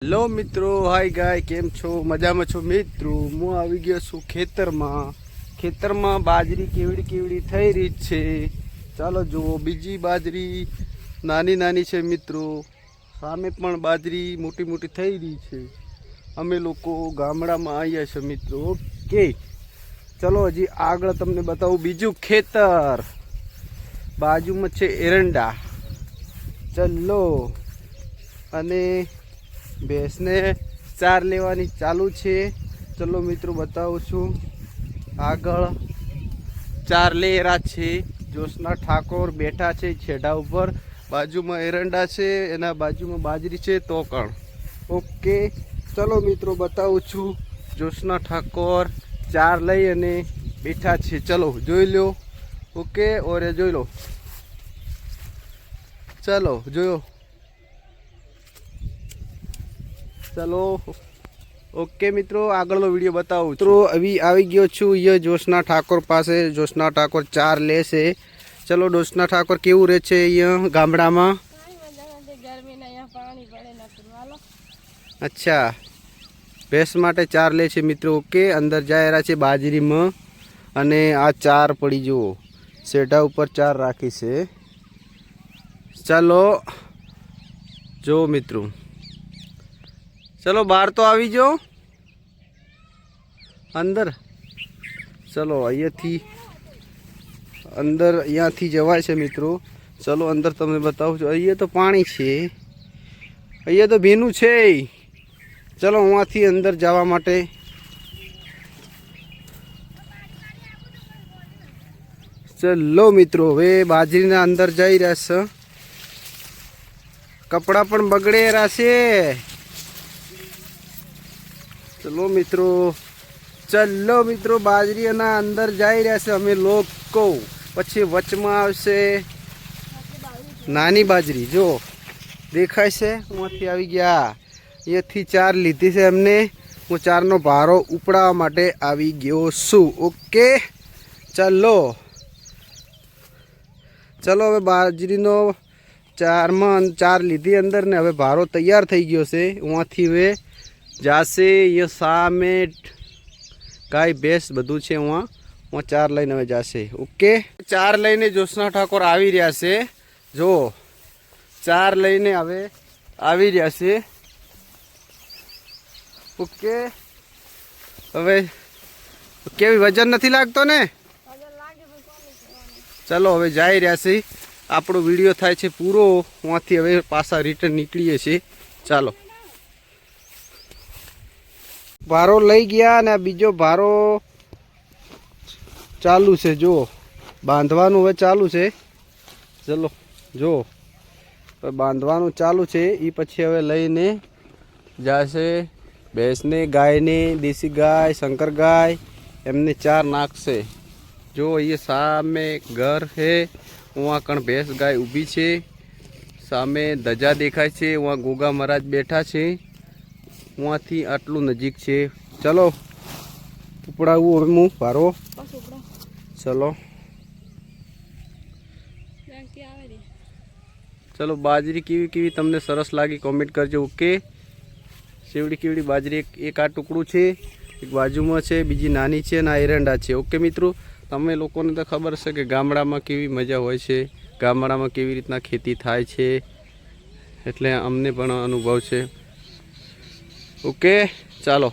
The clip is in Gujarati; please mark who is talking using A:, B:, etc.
A: હેલો મિત્રો, હાય ગાય, કેમ છો? મજામાં છો મિત્રો? હું આવી ગયો છું ખેતરમાં બાજરી કેવડી થઈ રહી છે. ચાલો જુઓ, બીજી બાજરી નાની છે મિત્રો. સામે પણ બાજરી મોટી થઈ રહી છે. અમે લોકો ગામડામાં આવ્યા છે મિત્રો. ઓકે, ચલો હજી આગળ તમને બતાવું બીજું ખેતર. બાજુમાં છે એરંડા. ચલો, અને ભેંસને ચાર લેવાની ચાલુ છે. ચલો મિત્રો બતાવું છું. આગળ ચાર લેરા છે. જોશના ઠાકોર બેઠા છે છેડા ઉપર. બાજુમાં એરંડા છે, એના બાજુમાં બાજરી છે તોકણ. ઓકે, ચલો મિત્રો બતાવું છું. જોશના ઠાકોર ચાર લઈ અને બેઠા છે. ચલો જોઈ લો. ઓકે, ઓરે જોઈ લો. ચલો જોયો. ચલો ઓકે મિત્રો, આગળનો વિડીયો બતાવું મિત્રો. આવી ગયો છું એ જોશના ઠાકોર પાસે. જોશના ઠાકોર ચાર લેશે. ચલો, જોશના ઠાકોર કેવું રહે છે અહીંયા ગામડામાં? અચ્છા, ભેંસ માટે ચાર લે છે મિત્રો. ઓકે, અંદર જાય રહ્યા છે બાજરીમાં. અને આ ચાર પડી જુઓ, શેઢા ઉપર ચાર રાખી છે. ચાલો જો મિત્રો, ચલો બહાર તો આવી જાઓ અંદર. ચલો અહીંયાથી જવાય છે મિત્રો. ચલો અંદર તમને બતાવું છું. અહીંયા તો પાણી છે, અહીંયા તો ભીનું છે. ચલો અહીંયાથી અંદર જવા માટે. ચલો મિત્રો, હવે બાજરીના અંદર જઈ રહ્યા છે. કપડાં પણ બગડે રહ્યા છે. ચલો મિત્રો, બાજરીના અંદર જઈ રહ્યા છે અમે લોકો. પછી વચમાં આવશે નાની બાજરી. જો દેખાય છે, અહીંયાથી આવી ગયા. અહીંયાથી ચાર લીધી છે એમને. હું ચારનો ભારો ઉપડાવવા માટે આવી ગયો છું. ઓકે, ચલો હવે બાજરીનો ચાર લીધી અંદર ને હવે ભારો તૈયાર થઈ ગયો છે. અહીંયાથી હવે જાશે. એ સામે ગાય ભેંસ બધું છે. હું ચાર લઈને હવે જાશે. ઓકે, ચાર લઈને જોશના ઠાકોર આવી રહ્યા છે. જો ચાર લઈને હવે આવી રહ્યા છે. ઓકે, હવે કેવી વજન નથી લાગતો ને? ચલો હવે જઈ રહ્યા છે. આપણો વિડીયો થાય છે પૂરો. ત્યાંથી હવે પાછા રિટર્ન નીકળીએ છીએ. ચાલો, ભારો લઈ ગયા અને બીજો ભારો ચાલુ છે. જો બાંધવાનું હવે ચાલુ છે. ચલો જો બાંધવાનું ચાલુ છે. એ પછી હવે લઈને જશે ભેંસને, ગાયને, દેશી ગાય, શંકર ગાય, એમને ચાર નાખશે. જો અહીંયા સામે ઘર છે. ઉहाँ કણ ભેંસ ગાય ઊભી છે. સામે ધજા દેખાય છે. ઉहाँ ગોગા મહારાજ બેઠા છે. ઉहाँથી આટલું નજીક છે. ચલો ઉપડાવું હવે હું ભારો. ચલો બાજરી કેવી તમને સરસ લાગી કોમેન્ટ કરજો. ઓકે, કેવડી બાજરી. એક આ ટુકડું છે, એક બાજુમાં છે, બીજી નાની છે અને આ એરંડા છે. ઓકે મિત્રો, તમે લોકોને તો ખબર છે કે ગામડામાં કેવી મજા હોય છે, ગામડામાં કેવી રીતના ખેતી થાય છે. એટલે અમને પણ અનુભવ છે. ઓકે, ચાલો.